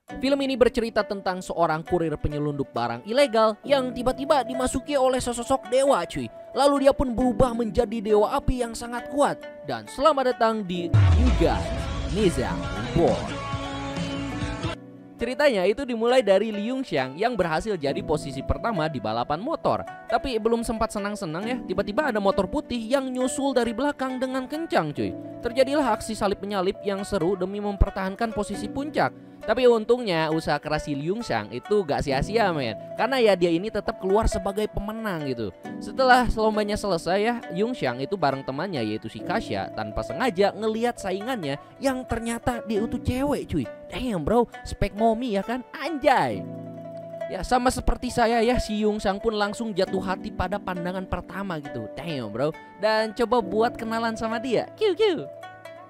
Film ini bercerita tentang seorang kurir penyelundup barang ilegal yang tiba-tiba dimasuki oleh sesosok dewa cuy. Lalu dia pun berubah menjadi dewa api yang sangat kuat. Dan selamat datang di Yuga Nizam Report. Ceritanya itu dimulai dari Liu Xiang yang berhasil jadi posisi pertama di balapan motor. Tapi belum sempat senang-senang ya, tiba-tiba ada motor putih yang nyusul dari belakang dengan kencang cuy. Terjadilah aksi salip menyalip yang seru demi mempertahankan posisi puncak. Tapi untungnya usaha keras si Liu Xiang itu gak sia-sia men. Karena ya dia ini tetap keluar sebagai pemenang gitu. Setelah lombanya selesai ya, Liu Xiang itu bareng temannya yaitu si Kasia tanpa sengaja ngelihat saingannya yang ternyata dia itu cewek cuy. Damn bro, spek momi ya kan, anjay. Ya sama seperti saya ya, si Liu Xiang pun langsung jatuh hati pada pandangan pertama gitu. Damn bro, dan coba buat kenalan sama dia. Kiu.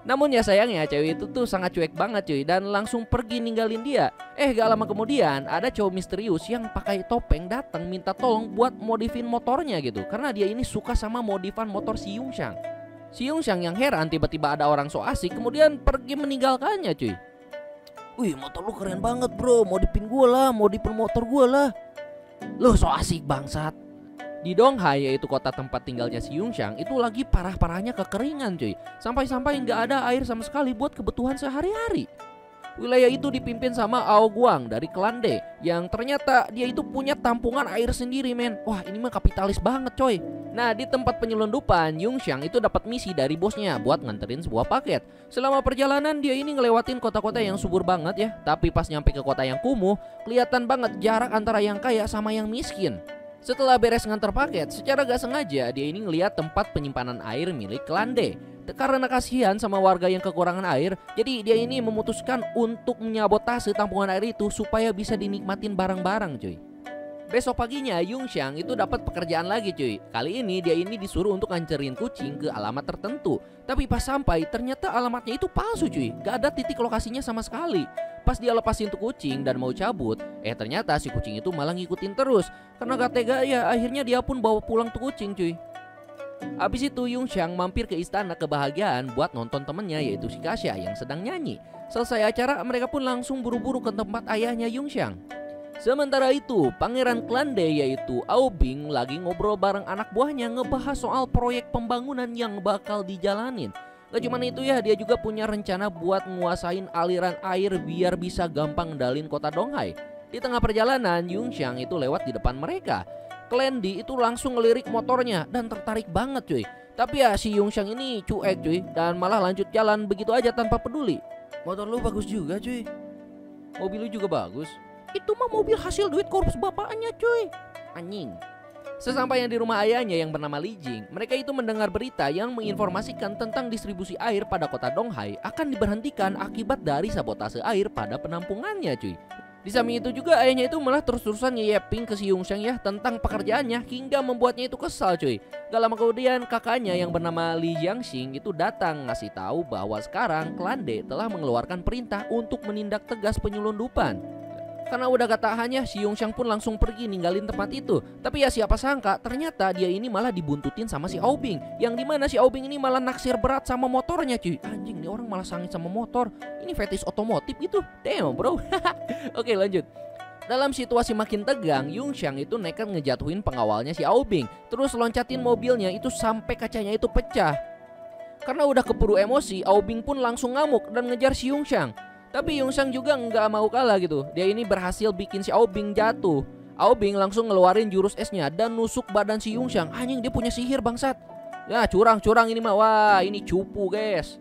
Namun ya sayangnya cewek itu tuh sangat cuek banget cuy dan langsung pergi ninggalin dia. Gak lama kemudian ada cowok misterius yang pakai topeng datang minta tolong buat modifin motornya gitu. Karena dia ini suka sama modifan motor si Liu Xiang. Si Liu Xiang yang heran tiba-tiba ada orang so asik kemudian pergi meninggalkannya cuy. Wih motor lu keren banget bro, modifin gue lah, modifin motor gue lah. Lu so asik bangsat. Di Donghai yaitu kota tempat tinggalnya si Liu Xiang itu lagi parah-parahnya kekeringan cuy. Sampai-sampai nggak ada air sama sekali buat kebutuhan sehari-hari. Wilayah itu dipimpin sama Ao Guang dari klan D yang ternyata dia itu punya tampungan air sendiri men. Wah ini mah kapitalis banget coy. Nah di tempat penyelundupan Liu Xiang itu dapat misi dari bosnya buat nganterin sebuah paket. Selama perjalanan dia ini ngelewatin kota-kota yang subur banget ya. Tapi pas nyampe ke kota yang kumuh kelihatan banget jarak antara yang kaya sama yang miskin. Setelah beres nganter paket, secara gak sengaja dia ini ngeliat tempat penyimpanan air milik klan D. Karena kasihan sama warga yang kekurangan air, jadi dia ini memutuskan untuk menyabotase tampungan air itu supaya bisa dinikmatin bareng-bareng cuy. Besok paginya Liu Xiang itu dapat pekerjaan lagi cuy. Kali ini dia ini disuruh untuk ngancerin kucing ke alamat tertentu. Tapi pas sampai ternyata alamatnya itu palsu cuy. Gak ada titik lokasinya sama sekali. Pas dia lepasin tuh kucing dan mau cabut, ternyata si kucing itu malah ngikutin terus. Karena gak tega ya akhirnya dia pun bawa pulang tuh kucing cuy. Abis itu Liu Xiang mampir ke istana kebahagiaan buat nonton temennya yaitu si Kasia yang sedang nyanyi. Selesai acara mereka pun langsung buru-buru ke tempat ayahnya Liu Xiang. Sementara itu pangeran klan D yaitu Ao Bing lagi ngobrol bareng anak buahnya ngebahas soal proyek pembangunan yang bakal dijalanin. Gak cuman itu ya, dia juga punya rencana buat nguasain aliran air biar bisa gampang ngendalin kota Donghai. Di tengah perjalanan Liu Xiang itu lewat di depan mereka. Klan D itu langsung ngelirik motornya dan tertarik banget cuy. Tapi ya si Liu Xiang ini cuek cuy dan malah lanjut jalan begitu aja tanpa peduli. Motor lu bagus juga cuy. Mobil lu juga bagus. Itu mah mobil hasil duit korupsi bapaknya cuy. Anjing. Sesampainya di rumah ayahnya yang bernama Li Jing, mereka itu mendengar berita yang menginformasikan tentang distribusi air pada kota Donghai akan diberhentikan akibat dari sabotase air pada penampungannya cuy. Di samping itu juga ayahnya itu malah terus-terusan nyeyeping ke si Liu Xiang ya tentang pekerjaannya hingga membuatnya itu kesal cuy. Gak lama kemudian kakaknya yang bernama Li Jiangxing itu datang ngasih tahu bahwa sekarang klan D telah mengeluarkan perintah untuk menindak tegas penyelundupan. Karena udah gak tahannya si Liu Xiang pun langsung pergi ninggalin tempat itu. Tapi ya siapa sangka ternyata dia ini malah dibuntutin sama si Ao Bing. Yang dimana si Ao Bing ini malah naksir berat sama motornya cuy. Anjing nih orang malah sangit sama motor. Ini fetis otomotif gitu. Damn bro. Oke lanjut. Dalam situasi makin tegang, Liu Xiang itu nekat ngejatuhin pengawalnya si Ao Bing. Terus loncatin mobilnya itu sampai kacanya itu pecah. Karena udah keburu emosi, Ao Bing pun langsung ngamuk dan ngejar si Liu Xiang. Tapi Liu Xiang juga nggak mau kalah gitu. Dia ini berhasil bikin si Ao Bing jatuh. Ao Bing langsung ngeluarin jurus esnya dan nusuk badan si Liu Xiang. Anjing dia punya sihir bangsat. Ya curang ini mah. Wah ini cupu guys.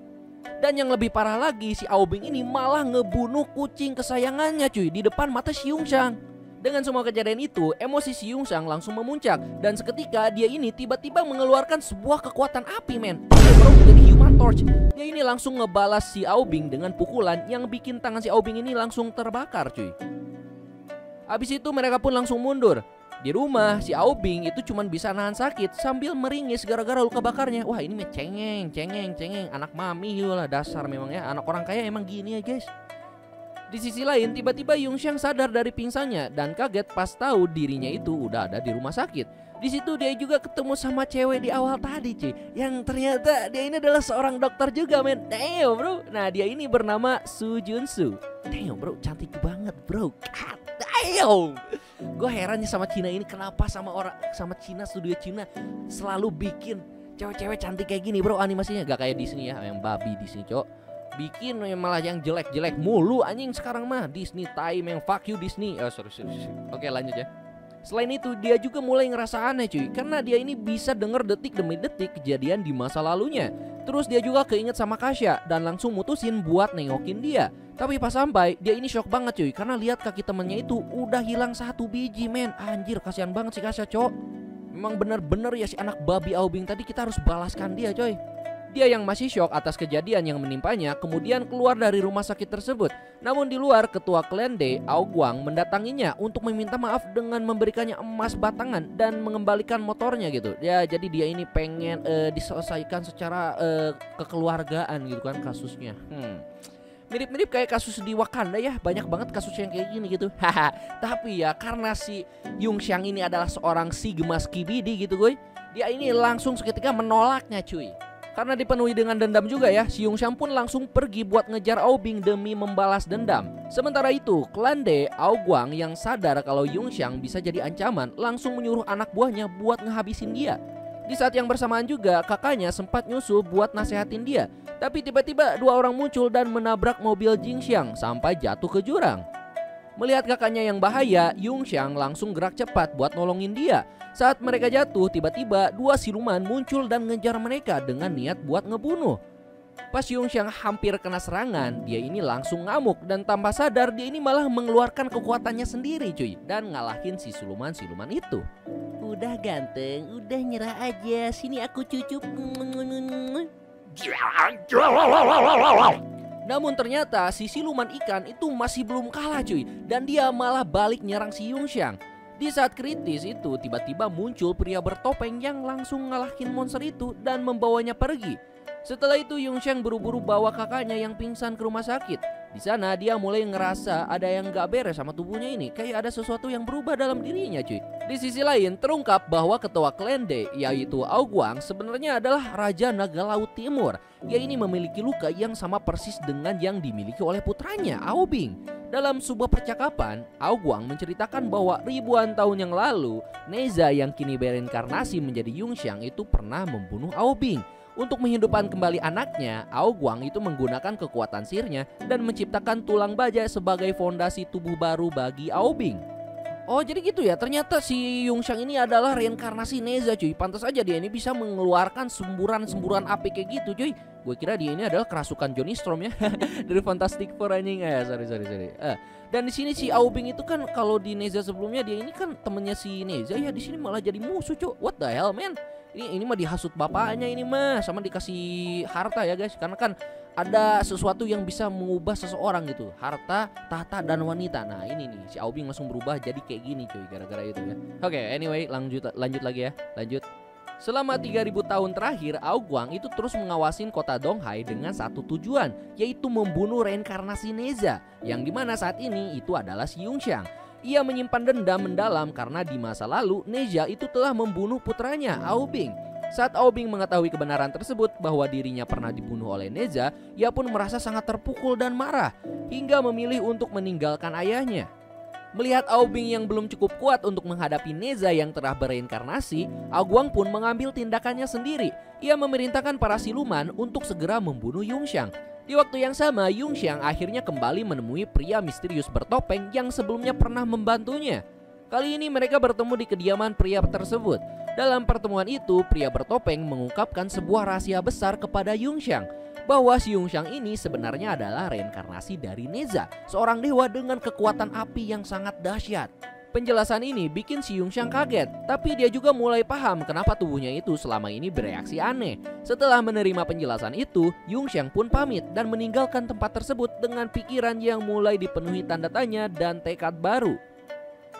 Dan yang lebih parah lagi si Ao Bing ini malah ngebunuh kucing kesayangannya cuy di depan mata si Liu Xiang. Dengan semua kejadian itu, emosi si Liu Xiang langsung memuncak. Dan seketika dia ini tiba-tiba mengeluarkan sebuah kekuatan api men. Bro jadi Human Torch. Dia ini langsung ngebalas si Ao Bing dengan pukulan yang bikin tangan si Ao Bing ini langsung terbakar cuy. Habis itu mereka pun langsung mundur. Di rumah si Ao Bing itu cuma bisa nahan sakit sambil meringis gara-gara luka bakarnya. Wah ini mah cengeng. Anak mami lah dasar memang ya. Anak orang kaya emang gini ya guys. Di sisi lain, tiba-tiba Yongxiang sadar dari pingsannya dan kaget pas tahu dirinya itu udah ada di rumah sakit. Di situ dia juga ketemu sama cewek di awal tadi, cuy. Yang ternyata dia ini adalah seorang dokter juga, men. Damn, bro. Nah, dia ini bernama Su Junsu. Damn, bro, cantik banget, bro. God damn. Gue herannya sama Cina ini, kenapa sama Cina, studio Cina selalu bikin cewek-cewek cantik kayak gini, bro. Animasinya gak kayak Disney ya, yang babi Disney, cok. Bikin malah yang jelek-jelek mulu anjing sekarang mah. Disney time yang fuck you Disney. Oh sorry. Oke, lanjut ya. Selain itu dia juga mulai ngerasa aneh, cuy, karena dia ini bisa denger detik demi detik kejadian di masa lalunya. Terus dia juga keinget sama Kasha dan langsung mutusin buat nengokin dia. Tapi pas sampai dia ini shock banget, cuy, karena lihat kaki temennya itu udah hilang 1 biji, men. Anjir, kasihan banget si Kasha, cok. Memang bener-bener ya si anak babi Aubing tadi, kita harus balaskan dia, coy. Dia yang masih shock atas kejadian yang menimpanya kemudian keluar dari rumah sakit tersebut. Namun di luar, ketua Klende, Ao Guang, mendatanginya untuk meminta maaf dengan memberikannya emas batangan dan mengembalikan motornya gitu. Ya, jadi dia ini pengen diselesaikan secara kekeluargaan gitu kan kasusnya. Mirip-mirip kayak kasus di Wakanda ya, banyak banget kasus yang kayak gini gitu. Tapi ya karena si Yongxiang ini adalah seorang Sigma Skibidi gitu, gue. Dia ini langsung seketika menolaknya, cuy. Karena dipenuhi dengan dendam juga ya, si Yongxiang pun langsung pergi buat ngejar Aubing demi membalas dendam. Sementara itu, Klande, Ao Guang yang sadar kalau Yongxiang bisa jadi ancaman, langsung menyuruh anak buahnya buat ngehabisin dia. Di saat yang bersamaan juga, kakaknya sempat nyusul buat nasehatin dia. Tapi tiba-tiba 2 orang muncul dan menabrak mobil Jingxiang sampai jatuh ke jurang. Melihat kakaknya yang bahaya, Yongxiang langsung gerak cepat buat nolongin dia. Saat mereka jatuh, tiba-tiba 2 siluman muncul dan ngejar mereka dengan niat buat ngebunuh. Pas Yongxiang hampir kena serangan, dia ini langsung ngamuk dan tanpa sadar dia ini malah mengeluarkan kekuatannya sendiri, cuy, dan ngalahin si siluman-siluman itu. Udah ganteng, udah nyerah aja, sini aku cucup. Namun ternyata si siluman ikan itu masih belum kalah, cuy, dan dia malah balik nyerang si Yongxiang. Di saat kritis itu tiba-tiba muncul pria bertopeng yang langsung ngalahin monster itu dan membawanya pergi. Setelah itu Yongxiang buru-buru bawa kakaknya yang pingsan ke rumah sakit. Di sana dia mulai ngerasa ada yang gak beres sama tubuhnya ini, kayak ada sesuatu yang berubah dalam dirinya, cuy. Di sisi lain terungkap bahwa ketua Klende yaitu Ao Guang sebenarnya adalah Raja Naga Laut Timur. Ia ini memiliki luka yang sama persis dengan yang dimiliki oleh putranya Aubing. Dalam sebuah percakapan, Ao Guang menceritakan bahwa ribuan tahun yang lalu Neza yang kini bereinkarnasi menjadi Yongxiang itu pernah membunuh Aubing. Untuk menghidupkan kembali anaknya, Ao Guang itu menggunakan kekuatan sihirnya dan menciptakan tulang baja sebagai fondasi tubuh baru bagi Aubing. Oh jadi gitu ya, ternyata si Yongxiang ini adalah reinkarnasi Neza, cuy. Pantas aja dia ini bisa mengeluarkan semburan-semburan api kayak gitu, cuy. Gue kira dia ini adalah kerasukan Johnny Storm ya dari Fantastic Four anjing. Sorry. Dan di sini si Aubing itu kan kalau di Neza sebelumnya dia ini kan temennya si Neza ya, di sini malah jadi musuh, cuy. What the hell, man? Ini mah dihasut bapaknya ini mah, sama dikasih harta ya guys. Karena kan ada sesuatu yang bisa mengubah seseorang gitu, harta, tahta, dan wanita. Nah ini nih si Aubing langsung berubah jadi kayak gini, cuy, gara-gara itu ya. Oke, anyway lanjut lagi ya. Selama 3000 tahun terakhir, Ao Guang itu terus mengawasin kota Donghai dengan satu tujuan, yaitu membunuh reinkarnasi Neza, yang dimana saat ini itu adalah si Yongxiang. Ia menyimpan dendam mendalam karena di masa lalu Neza itu telah membunuh putranya Aubing. Saat Aubing mengetahui kebenaran tersebut bahwa dirinya pernah dibunuh oleh Neza, ia pun merasa sangat terpukul dan marah hingga memilih untuk meninggalkan ayahnya. Melihat Aubing yang belum cukup kuat untuk menghadapi Neza yang telah bereinkarnasi, Ao Guang pun mengambil tindakannya sendiri. Ia memerintahkan para siluman untuk segera membunuh Yongxiang. Di waktu yang sama, Yongxiang akhirnya kembali menemui pria misterius bertopeng yang sebelumnya pernah membantunya. Kali ini mereka bertemu di kediaman pria tersebut. Dalam pertemuan itu, pria bertopeng mengungkapkan sebuah rahasia besar kepada Yongxiang, bahwa si Yongxiang ini sebenarnya adalah reinkarnasi dari Neza, seorang dewa dengan kekuatan api yang sangat dahsyat. Penjelasan ini bikin si Yongxiang kaget, tapi dia juga mulai paham kenapa tubuhnya itu selama ini bereaksi aneh. Setelah menerima penjelasan itu, Yongxiang pun pamit dan meninggalkan tempat tersebut dengan pikiran yang mulai dipenuhi tanda tanya dan tekad baru.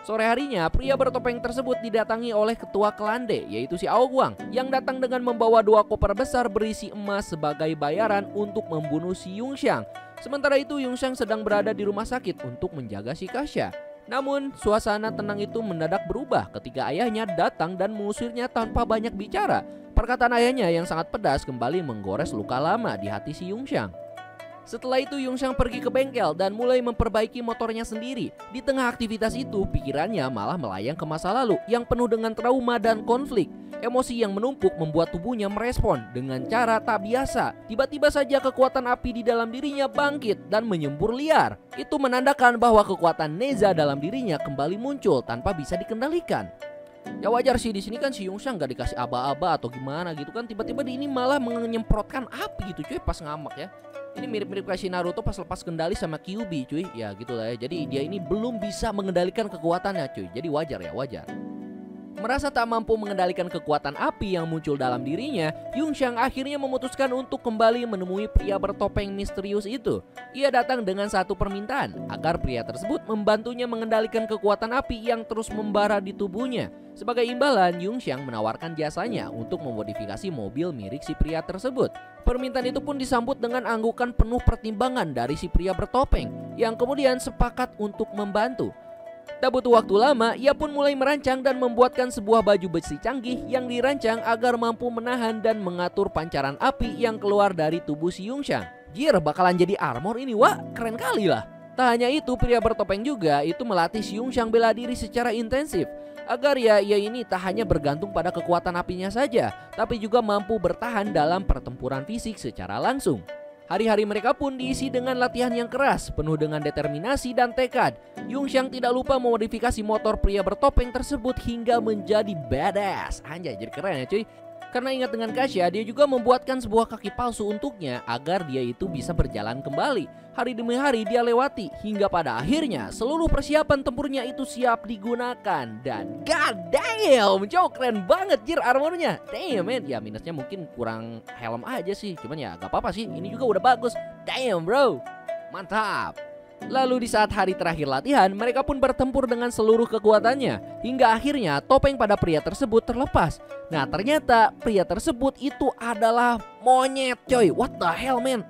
Sore harinya, pria bertopeng tersebut didatangi oleh ketua Klande, yaitu si Ao Guang, yang datang dengan membawa 2 koper besar berisi emas sebagai bayaran untuk membunuh si Yongxiang. Sementara itu Yongshang sedang berada di rumah sakit untuk menjaga si Kasya. Namun suasana tenang itu mendadak berubah ketika ayahnya datang dan mengusirnya tanpa banyak bicara. Perkataan ayahnya yang sangat pedas kembali menggores luka lama di hati si Yongshang. Setelah itu Yongshang pergi ke bengkel dan mulai memperbaiki motornya sendiri. Di tengah aktivitas itu pikirannya malah melayang ke masa lalu yang penuh dengan trauma dan konflik. Emosi yang menumpuk membuat tubuhnya merespon dengan cara tak biasa. Tiba-tiba saja kekuatan api di dalam dirinya bangkit dan menyembur liar. Itu menandakan bahwa kekuatan Neza dalam dirinya kembali muncul tanpa bisa dikendalikan. Ya wajar sih, di sini kan si Yongshang gak dikasih aba-aba atau gimana gitu kan, tiba-tiba di ini malah menyemprotkan api gitu cuy pas ngamak ya. Ini mirip-mirip kayak si Naruto pas lepas kendali sama Kyuubi cuy. Ya gitu lah ya. Jadi dia ini belum bisa mengendalikan kekuatannya cuy. Jadi wajar ya, wajar. Merasa tak mampu mengendalikan kekuatan api yang muncul dalam dirinya, Yongshang akhirnya memutuskan untuk kembali menemui pria bertopeng misterius itu. Ia datang dengan satu permintaan, agar pria tersebut membantunya mengendalikan kekuatan api yang terus membara di tubuhnya. Sebagai imbalan, Yongshang menawarkan jasanya untuk memodifikasi mobil milik si pria tersebut. Permintaan itu pun disambut dengan anggukan penuh pertimbangan dari si pria bertopeng, yang kemudian sepakat untuk membantu. Tak butuh waktu lama, ia pun mulai merancang dan membuatkan sebuah baju besi canggih yang dirancang agar mampu menahan dan mengatur pancaran api yang keluar dari tubuh si Yongshang. Jir, bakalan jadi armor ini, wah keren kali lah. Tak hanya itu, pria bertopeng juga itu melatih si Yongshang bela diri secara intensif. Agar ia ini tak hanya bergantung pada kekuatan apinya saja, tapi juga mampu bertahan dalam pertempuran fisik secara langsung. Hari-hari mereka pun diisi dengan latihan yang keras, penuh dengan determinasi dan tekad. Yongshang tidak lupa memodifikasi motor pria bertopeng tersebut hingga menjadi badass. Anjay, jadi keren ya cuy. Karena ingat dengan Kasya, dia juga membuatkan sebuah kaki palsu untuknya agar dia itu bisa berjalan kembali. Hari demi hari dia lewati hingga pada akhirnya seluruh persiapan tempurnya itu siap digunakan. Dan god damn, cowok keren banget jir armornya. Damn man, ya minusnya mungkin kurang helm aja sih. Cuman ya gak apa-apa sih, ini juga udah bagus. Damn bro, mantap. Lalu di saat hari terakhir latihan, mereka pun bertempur dengan seluruh kekuatannya. Hingga akhirnya topeng pada pria tersebut terlepas. Nah ternyata pria tersebut itu adalah monyet coy. What the hell man,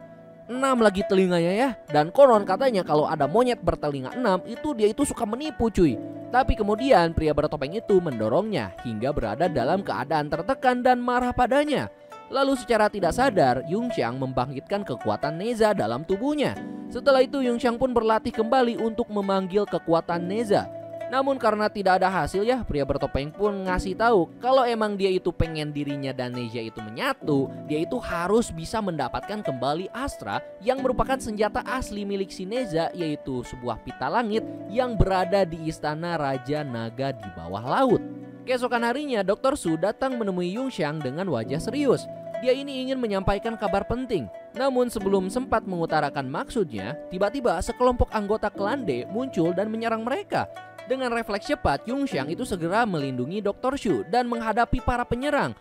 6 lagi telinganya ya. Dan konon katanya kalau ada monyet bertelinga 6 itu dia itu suka menipu cuy. Tapi kemudian pria bertopeng itu mendorongnya hingga berada dalam keadaan tertekan dan marah padanya. Lalu secara tidak sadar, Yongshang membangkitkan kekuatan Neza dalam tubuhnya. Setelah itu Yongshang pun berlatih kembali untuk memanggil kekuatan Neza. Namun karena tidak ada hasil ya, pria bertopeng pun ngasih tahu kalau emang dia itu pengen dirinya dan Neza itu menyatu, dia itu harus bisa mendapatkan kembali Astra yang merupakan senjata asli milik si Neza, yaitu sebuah pita langit yang berada di istana Raja Naga di bawah laut. Keesokan harinya, Dr. Su datang menemui Yongshang dengan wajah serius. Dia ini ingin menyampaikan kabar penting. Namun sebelum sempat mengutarakan maksudnya, tiba-tiba sekelompok anggota klan D muncul dan menyerang mereka. Dengan refleks cepat, Yongshang itu segera melindungi Dr. Su dan menghadapi para penyerang.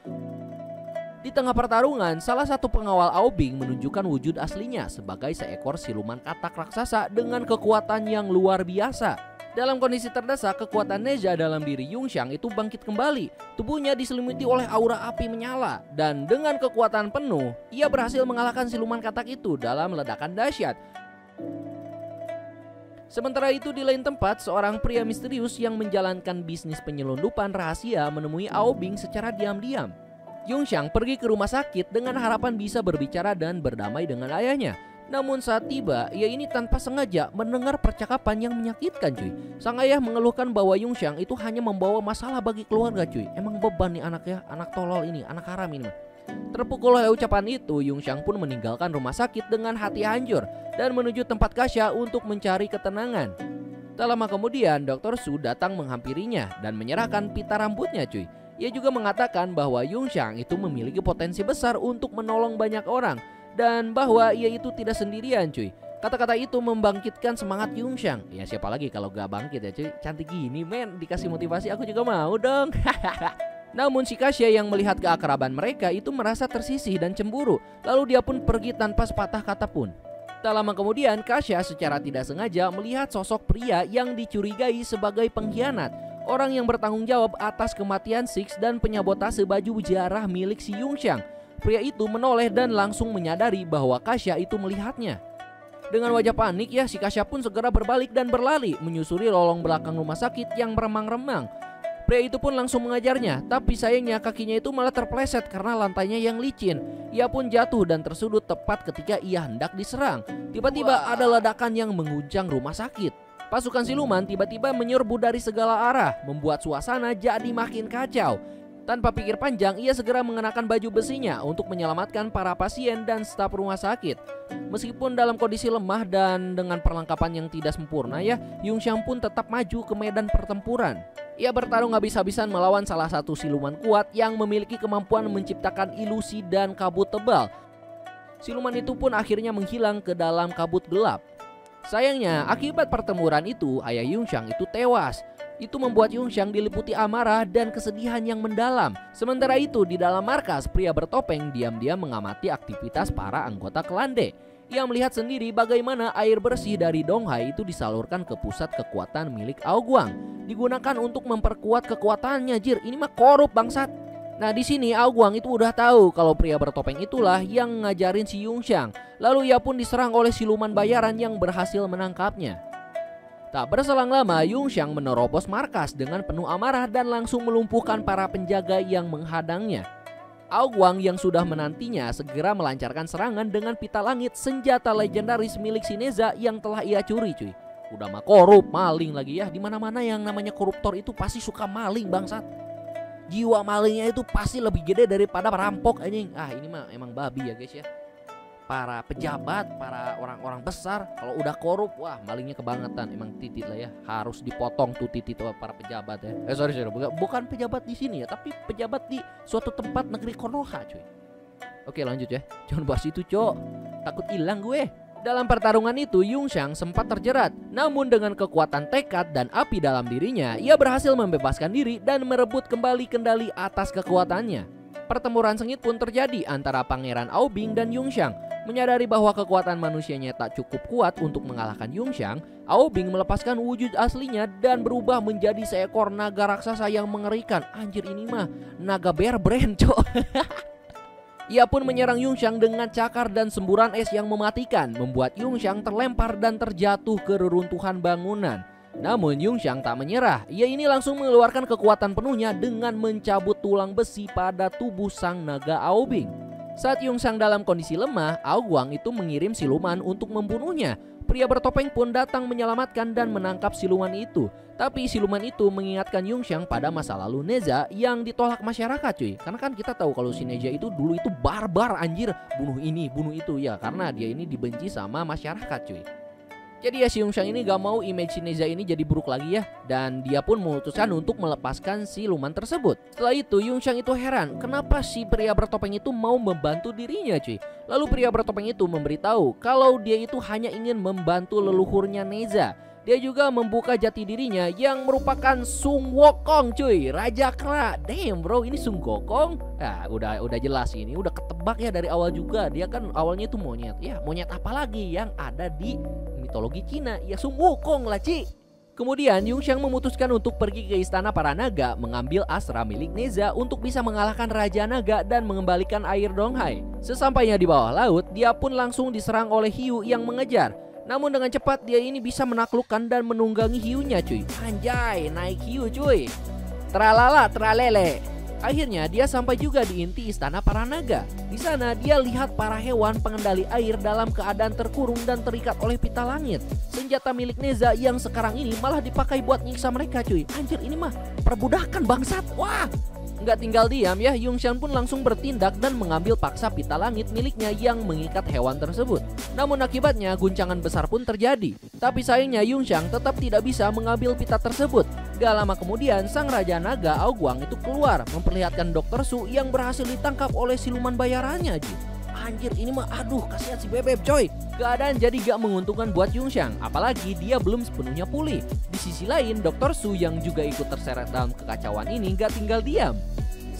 Di tengah pertarungan, salah satu pengawal Aobing menunjukkan wujud aslinya sebagai seekor siluman katak raksasa dengan kekuatan yang luar biasa. Dalam kondisi terdesak, kekuatan Neza dalam diri Yongshang itu bangkit kembali. Tubuhnya diselimuti oleh aura api menyala. Dan dengan kekuatan penuh, ia berhasil mengalahkan siluman katak itu dalam ledakan dahsyat. Sementara itu di lain tempat, seorang pria misterius yang menjalankan bisnis penyelundupan rahasia menemui Aobing secara diam-diam. Yongshang pergi ke rumah sakit dengan harapan bisa berbicara dan berdamai dengan ayahnya. Namun saat tiba, ia ini tanpa sengaja mendengar percakapan yang menyakitkan cuy. Sang ayah mengeluhkan bahwa Yongshang itu hanya membawa masalah bagi keluarga cuy. Emang beban nih anak ya, anak tolol ini, anak haram ini mah. Terpukul oleh ucapan itu, Yongshang pun meninggalkan rumah sakit dengan hati hancur dan menuju tempat Kasya untuk mencari ketenangan. Tak lama kemudian, Dr. Su datang menghampirinya dan menyerahkan pita rambutnya cuy. Ia juga mengatakan bahwa Yongshang itu memiliki potensi besar untuk menolong banyak orang. Dan bahwa ia itu tidak sendirian cuy. Kata-kata itu membangkitkan semangat Yongshang. Ya siapa lagi kalau gak bangkit ya cuy. Cantik gini men, dikasih motivasi aku juga mau dong. Namun si Kasya yang melihat keakraban mereka itu merasa tersisih dan cemburu. Lalu dia pun pergi tanpa sepatah kata pun. Tak lama kemudian Kasya secara tidak sengaja melihat sosok pria yang dicurigai sebagai pengkhianat. Orang yang bertanggung jawab atas kematian Six dan penyabotase baju jarah milik si Yongshang. Pria itu menoleh dan langsung menyadari bahwa Kasya itu melihatnya. Dengan wajah panik ya, si Kasyap pun segera berbalik dan berlari menyusuri lorong belakang rumah sakit yang meremang-remang. Pria itu pun langsung mengajarnya, tapi sayangnya kakinya itu malah terpleset karena lantainya yang licin. Ia pun jatuh dan tersudut tepat ketika ia hendak diserang. Tiba-tiba ada ledakan yang mengguncang rumah sakit. Pasukan siluman tiba-tiba menyerbu dari segala arah, membuat suasana jadi makin kacau. Tanpa pikir panjang, ia segera mengenakan baju besinya untuk menyelamatkan para pasien dan staf rumah sakit. Meskipun dalam kondisi lemah dan dengan perlengkapan yang tidak sempurna ya, Yongxiang pun tetap maju ke medan pertempuran. Ia bertarung habis-habisan melawan salah satu siluman kuat yang memiliki kemampuan menciptakan ilusi dan kabut tebal. Siluman itu pun akhirnya menghilang ke dalam kabut gelap. Sayangnya, akibat pertempuran itu, ayah Yongxiang itu tewas. Itu membuat Yongxiang diliputi amarah dan kesedihan yang mendalam. Sementara itu, di dalam markas, pria bertopeng diam-diam mengamati aktivitas para anggota Klande. Ia melihat sendiri bagaimana air bersih dari Donghai itu disalurkan ke pusat kekuatan milik Aoguang, digunakan untuk memperkuat kekuatannya. Jir, ini mah korup bangsat. Nah, di sini Aoguang itu udah tahu kalau pria bertopeng itulah yang ngajarin si Yongxiang. Lalu ia pun diserang oleh siluman bayaran yang berhasil menangkapnya. Tak berselang lama, Yongxiang menerobos markas dengan penuh amarah dan langsung melumpuhkan para penjaga yang menghadangnya. Aoguang yang sudah menantinya segera melancarkan serangan dengan pita langit, senjata legendaris milik Sineza yang telah ia curi, cuy. Udah mah korup, maling lagi ya. Dimana-mana yang namanya koruptor itu pasti suka maling bangsat. Jiwa malingnya itu pasti lebih gede daripada perampok anjing. Ah, ini mah emang babi ya guys ya. Para pejabat, para orang-orang besar kalau udah korup, wah malingnya kebangetan. Emang titit lah ya, harus dipotong tuh titit para pejabat ya. Sorry, bukan pejabat di sini ya, tapi pejabat di suatu tempat negeri Konoha cuy. Oke lanjut ya, jangan bahas itu cok, takut hilang gue. Dalam pertarungan itu Yongxiang sempat terjerat, namun dengan kekuatan tekad dan api dalam dirinya, ia berhasil membebaskan diri dan merebut kembali kendali atas kekuatannya. Pertempuran sengit pun terjadi antara Pangeran Aobing dan Yongxiang. Menyadari bahwa kekuatan manusianya tak cukup kuat untuk mengalahkan Yongxiang, Aobing melepaskan wujud aslinya dan berubah menjadi seekor naga raksasa yang mengerikan. Anjir, ini mah naga bear brand cok. Ia pun menyerang Yongxiang dengan cakar dan semburan es yang mematikan, membuat Yongxiang terlempar dan terjatuh ke reruntuhan bangunan. Namun Yongxiang tak menyerah. Ia ini langsung mengeluarkan kekuatan penuhnya dengan mencabut tulang besi pada tubuh sang naga Aobing. Saat Yongxiang dalam kondisi lemah, Aoguang itu mengirim siluman untuk membunuhnya. Pria bertopeng pun datang menyelamatkan dan menangkap siluman itu. Tapi siluman itu mengingatkan Yongxiang pada masa lalu Neza yang ditolak masyarakat cuy. Karena kan kita tahu kalau si Neza itu dulu itu barbar anjir, bunuh ini, bunuh itu ya, karena dia ini dibenci sama masyarakat cuy. Jadi ya si Yongxiang ini gak mau image Neza ini jadi buruk lagi ya. Dan dia pun memutuskan untuk melepaskan siluman tersebut. Setelah itu Yongxiang itu heran, kenapa si pria bertopeng itu mau membantu dirinya cuy. Lalu pria bertopeng itu memberitahu kalau dia itu hanya ingin membantu leluhurnya Neza. Dia juga membuka jati dirinya yang merupakan Sun Wukong cuy, Raja Kera. Damn bro, ini Sun Wukong. Nah udah jelas ini, udah ketebak ya dari awal juga. Dia kan awalnya itu monyet. Ya monyet apa lagi yang ada di mitologi Cina? Ya Sun Wukong lah ci. Kemudian Yongxiang memutuskan untuk pergi ke istana para naga, mengambil asra milik Neza untuk bisa mengalahkan Raja Naga dan mengembalikan air Donghai. Sesampainya di bawah laut, dia pun langsung diserang oleh hiu yang mengejar. Namun dengan cepat dia ini bisa menaklukkan dan menunggangi hiunya cuy. Anjay, naik hiu cuy. Tralala tralele. Akhirnya dia sampai juga di inti istana para naga. Di sana dia lihat para hewan pengendali air dalam keadaan terkurung dan terikat oleh pita langit. Senjata milik Neza yang sekarang ini malah dipakai buat nyiksa mereka cuy. Anjir, ini mah perbudakan bangsat. Wah. Nggak tinggal diam ya, Yongxiang pun langsung bertindak dan mengambil paksa pita langit miliknya yang mengikat hewan tersebut. Namun akibatnya guncangan besar pun terjadi. Tapi sayangnya Yongxiang tetap tidak bisa mengambil pita tersebut. Gak lama kemudian sang Raja Naga Aoguang itu keluar memperlihatkan Dr. Su yang berhasil ditangkap oleh siluman bayarannya. Anjir, ini mah aduh kasihan si bebek coy. Keadaan jadi gak menguntungkan buat Yongxiang, apalagi dia belum sepenuhnya pulih. Di sisi lain Dr. Su yang juga ikut terseret dalam kekacauan ini gak tinggal diam.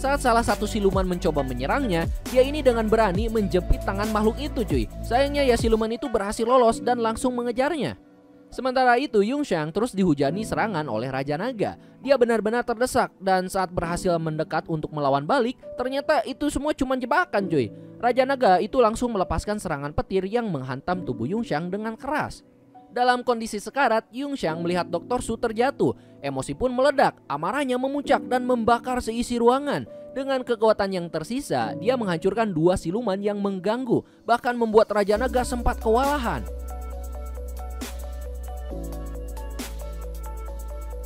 Saat salah satu siluman mencoba menyerangnya, dia ini dengan berani menjepit tangan makhluk itu cuy. Sayangnya ya siluman itu berhasil lolos dan langsung mengejarnya. Sementara itu Yongxiang terus dihujani serangan oleh Raja Naga. Dia benar-benar terdesak dan saat berhasil mendekat untuk melawan balik, ternyata itu semua cuma jebakan cuy. Raja Naga itu langsung melepaskan serangan petir yang menghantam tubuh Yunxiang dengan keras. Dalam kondisi sekarat, Yunxiang melihat Dr. Su terjatuh. Emosi pun meledak, amarahnya memuncak dan membakar seisi ruangan. Dengan kekuatan yang tersisa, dia menghancurkan 2 siluman yang mengganggu, bahkan membuat Raja Naga sempat kewalahan.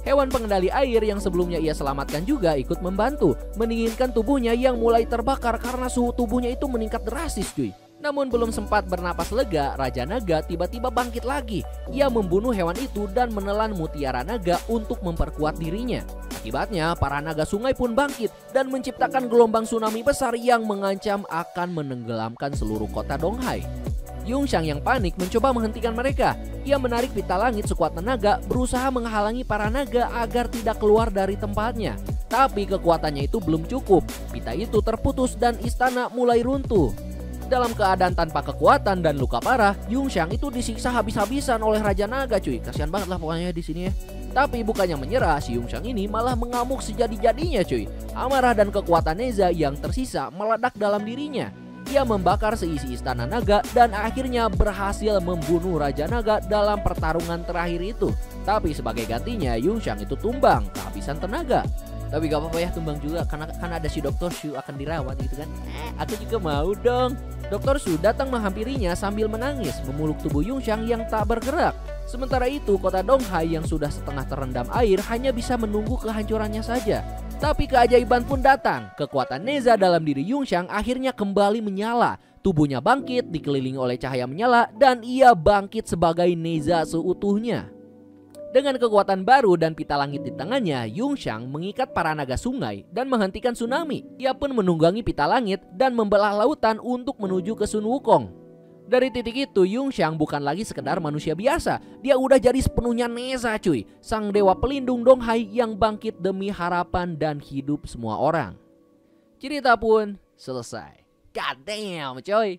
Hewan pengendali air yang sebelumnya ia selamatkan juga ikut membantu, mendinginkan tubuhnya yang mulai terbakar karena suhu tubuhnya itu meningkat drastis cuy. Namun belum sempat bernapas lega, Raja Naga tiba-tiba bangkit lagi. Ia membunuh hewan itu dan menelan mutiara naga untuk memperkuat dirinya. Akibatnya, para naga sungai pun bangkit dan menciptakan gelombang tsunami besar yang mengancam akan menenggelamkan seluruh kota Donghai. Yunxiang yang panik mencoba menghentikan mereka. Ia menarik pita langit sekuat tenaga, berusaha menghalangi para naga agar tidak keluar dari tempatnya. Tapi kekuatannya itu belum cukup. Pita itu terputus dan istana mulai runtuh. Dalam keadaan tanpa kekuatan dan luka parah, Yunxiang itu disiksa habis-habisan oleh Raja Naga cuy. Kasihan banget lah pokoknya di sini ya. Tapi bukannya menyerah, si Yunxiang ini malah mengamuk sejadi-jadinya cuy. Amarah dan kekuatan Neza yang tersisa meledak dalam dirinya. Ia membakar seisi istana naga dan akhirnya berhasil membunuh Raja Naga dalam pertarungan terakhir itu. Tapi sebagai gantinya Yunxiang itu tumbang kehabisan tenaga. Tapi gak apa-apa ya tumbang juga karena kan ada si Dr. Su akan dirawat gitu kan. Aku juga mau dong. Dr. Su datang menghampirinya sambil menangis, memeluk tubuh Yunxiang yang tak bergerak. Sementara itu kota Donghai yang sudah setengah terendam air hanya bisa menunggu kehancurannya saja. Tapi keajaiban pun datang. Kekuatan Neza dalam diri Yunxiang akhirnya kembali menyala. Tubuhnya bangkit dikelilingi oleh cahaya menyala dan ia bangkit sebagai Neza seutuhnya. Dengan kekuatan baru dan pita langit di tangannya, Yunxiang mengikat para naga sungai dan menghentikan tsunami. Ia pun menunggangi pita langit dan membelah lautan untuk menuju ke Sun Wukong. Dari titik itu, Yunxiang bukan lagi sekedar manusia biasa. Dia udah jadi sepenuhnya Neza cuy. Sang dewa pelindung Donghai yang bangkit demi harapan dan hidup semua orang. Cerita pun selesai. God damn coy.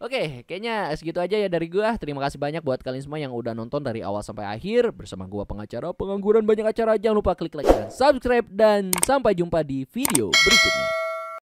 Oke, kayaknya segitu aja ya dari gua. Terima kasih banyak buat kalian semua yang udah nonton dari awal sampai akhir. Bersama gua pengacara pengangguran banyak acara. Jangan lupa klik like dan subscribe. Dan sampai jumpa di video berikutnya.